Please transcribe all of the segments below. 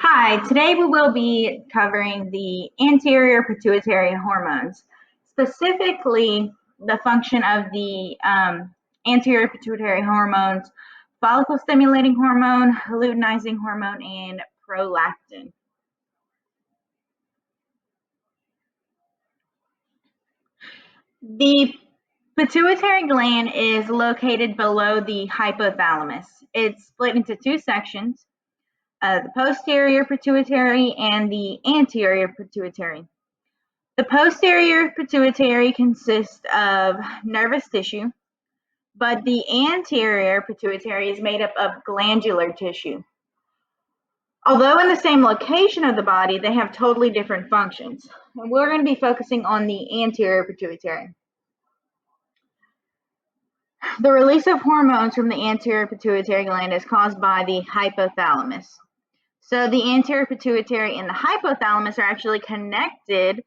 Hi, today we will be covering the anterior pituitary hormones, specifically the function of the anterior pituitary hormones, follicle stimulating hormone, luteinizing hormone, and prolactin. The pituitary gland is located below the hypothalamus. It's split into two sections, the posterior pituitary and the anterior pituitary. The posterior pituitary consists of nervous tissue, but the anterior pituitary is made up of glandular tissue. Although in the same location of the body, they have totally different functions. And we're going to be focusing on the anterior pituitary. The release of hormones from the anterior pituitary gland is caused by the hypothalamus. So the anterior pituitary and the hypothalamus are actually connected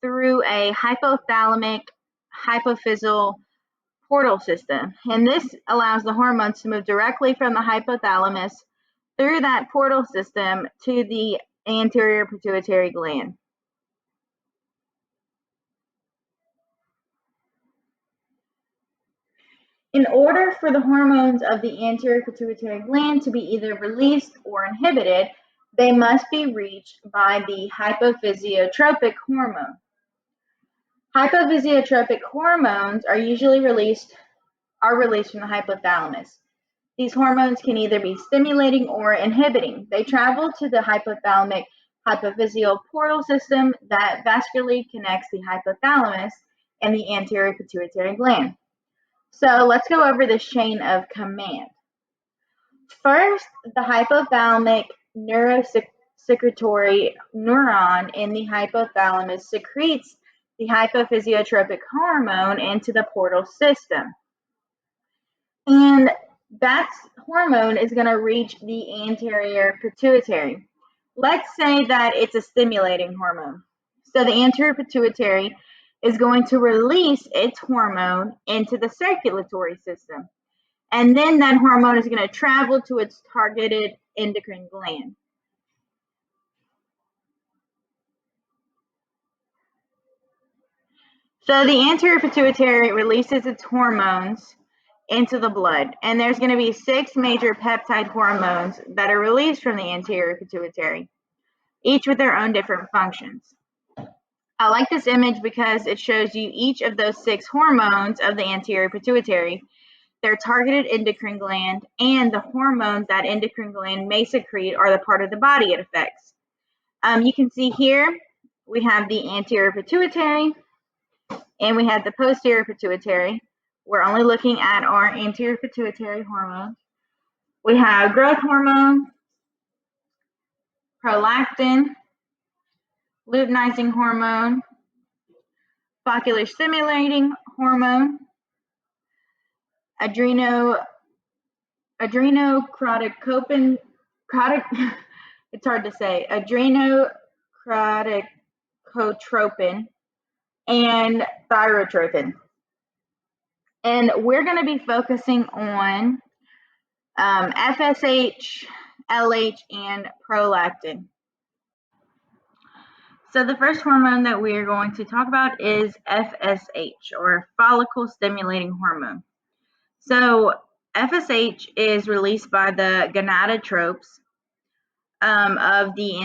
through a hypothalamic hypophyseal portal system. And this allows the hormones to move directly from the hypothalamus through that portal system to the anterior pituitary gland. In order for the hormones of the anterior pituitary gland to be either released or inhibited, they must be reached by the hypophysiotropic hormone. Hypophysiotropic hormones are usually released from the hypothalamus. These hormones can either be stimulating or inhibiting. They travel to the hypothalamic hypophyseal portal system that vascularly connects the hypothalamus and the anterior pituitary gland. So let's go over this chain of command. First, the hypothalamic neurosecretory neuron in the hypothalamus secretes the hypophysiotropic hormone into the portal system. And that hormone is going to reach the anterior pituitary. Let's say that it's a stimulating hormone. So the anterior pituitary is going to release its hormone into the circulatory system. And then that hormone is going to travel to its targeted endocrine gland. So the anterior pituitary releases its hormones into the blood, and there's going to be 6 major peptide hormones that are released from the anterior pituitary, each with their own different functions. I like this image because it shows you each of those 6 hormones of the anterior pituitary, their targeted endocrine gland, and the hormones that endocrine gland may secrete are the part of the body it affects. You can see here we have the anterior pituitary and we have the posterior pituitary. We're only looking at our anterior pituitary hormones. We have growth hormone, prolactin, luteinizing hormone, follicular stimulating hormone, adrenocorticotropin, it's hard to say, adrenocorticotropin, and thyrotropin. And we're going to be focusing on FSH, LH, and prolactin. So the first hormone that we are going to talk about is FSH, or follicle stimulating hormone. So FSH is released by the gonadotropes of the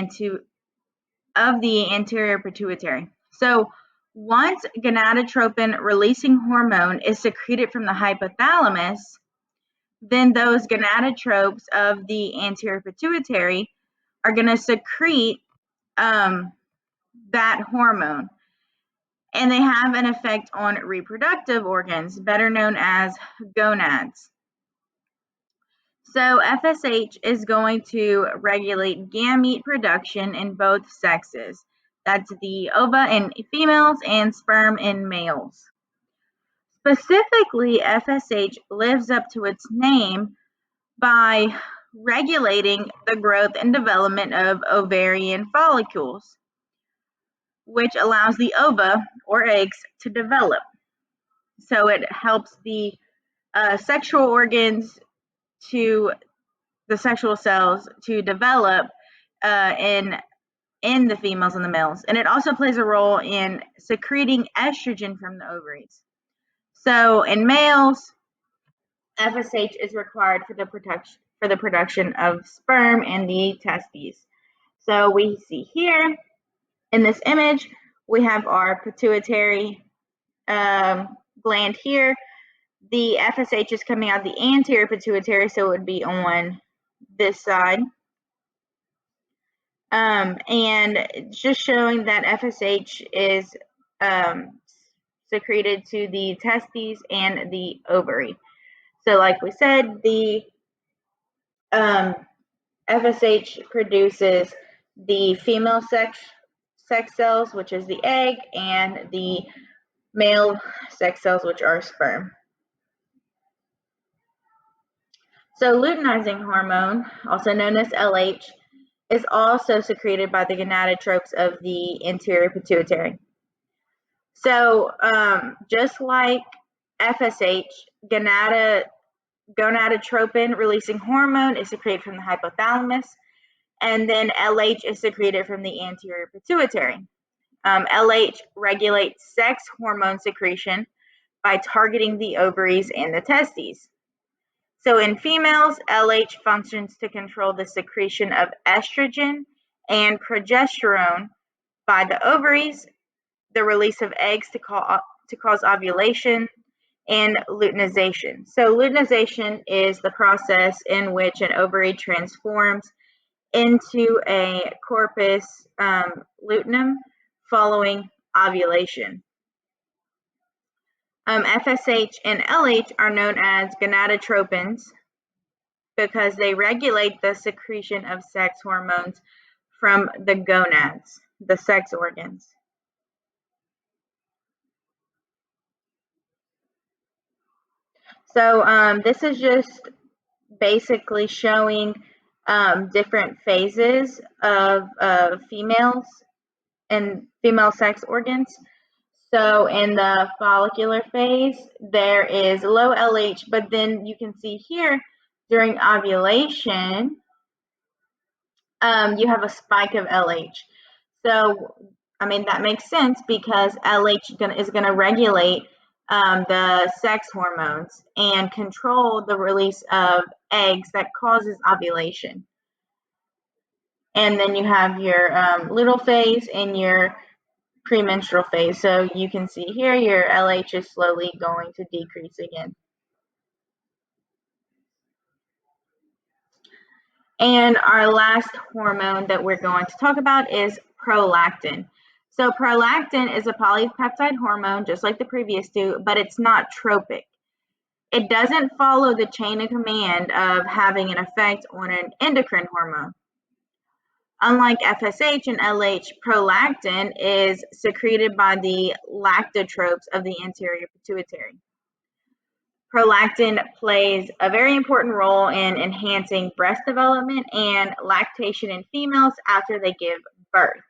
anterior pituitary. So once gonadotropin releasing hormone is secreted from the hypothalamus, then those gonadotropes of the anterior pituitary are going to secrete that hormone. And they have an effect on reproductive organs, better known as gonads. So FSH is going to regulate gamete production in both sexes. That's the ova in females and sperm in males. Specifically, FSH lives up to its name by regulating the growth and development of ovarian follicles, which allows the ova or eggs to develop. So it helps the sexual organs the sexual cells to develop in the females and the males, and it also plays a role in secreting estrogen from the ovaries. So in males, FSH is required for the production of sperm in the testes. So we see here in this image, we have our pituitary gland here. The FSH is coming out the anterior pituitary, so it would be on this side. And it's just showing that FSH is secreted to the testes and the ovary. So like we said, the FSH produces the female sex cells, which is the egg, and the male sex cells, which are sperm. So luteinizing hormone, also known as LH, is also secreted by the gonadotropes of the anterior pituitary. So just like FSH, gonadotropin releasing hormone is secreted from the hypothalamus, and then LH is secreted from the anterior pituitary. LH regulates sex hormone secretion by targeting the ovaries and the testes. So in females, LH functions to control the secretion of estrogen and progesterone by the ovaries, the release of eggs to cause ovulation, and luteinization. So luteinization is the process in which an ovary transforms into a corpus luteum following ovulation. FSH and LH are known as gonadotropins because they regulate the secretion of sex hormones from the gonads, the sex organs. So this is just basically showing different phases of females and female sex organs. So in the follicular phase, there is low LH, but then you can see here during ovulation, you have a spike of LH. So, I mean, that makes sense because LH is going to regulate the sex hormones and control the release of eggs that causes ovulation. And then you have your luteal phase and your premenstrual phase. So you can see here your LH is slowly going to decrease again. And our last hormone that we're going to talk about is prolactin. So prolactin is a polypeptide hormone, just like the previous two, but it's not tropic. It doesn't follow the chain of command of having an effect on an endocrine hormone. Unlike FSH and LH, prolactin is secreted by the lactotropes of the anterior pituitary. Prolactin plays a very important role in enhancing breast development and lactation in females after they give birth.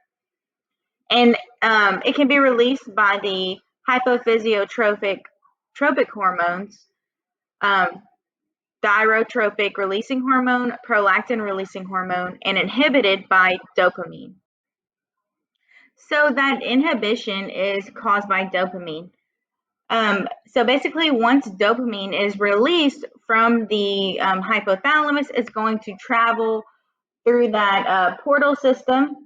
And it can be released by the hypophysiotropic hormones, thyrotropic releasing hormone, prolactin releasing hormone, and inhibited by dopamine. So that inhibition is caused by dopamine. So basically, once dopamine is released from the hypothalamus, it's going to travel through that portal system,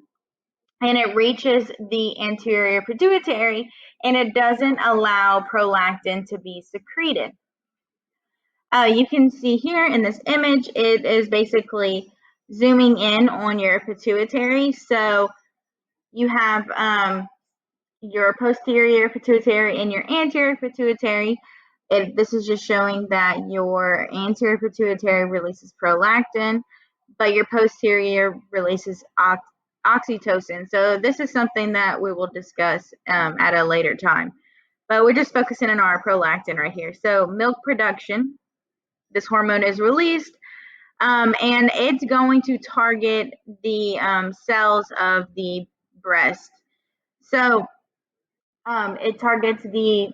and it reaches the anterior pituitary, and it doesn't allow prolactin to be secreted. You can see here in this image, it is basically zooming in on your pituitary. So you have your posterior pituitary and your anterior pituitary. This is just showing that your anterior pituitary releases prolactin, but your posterior releases oxytocin. So this is something that we will discuss at a later time. But we're just focusing on our prolactin right here. So milk production, this hormone is released, and it's going to target the cells of the breast. So it targets the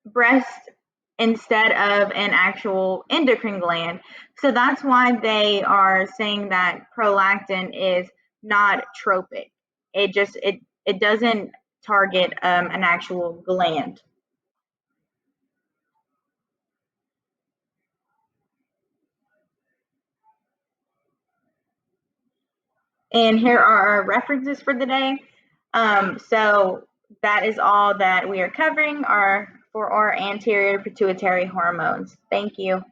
breast instead of an actual endocrine gland. So that's why they are saying that prolactin is not tropic. It doesn't target an actual gland. And here are our references for the day. So that is all that we are covering for our anterior pituitary hormones. Thank you.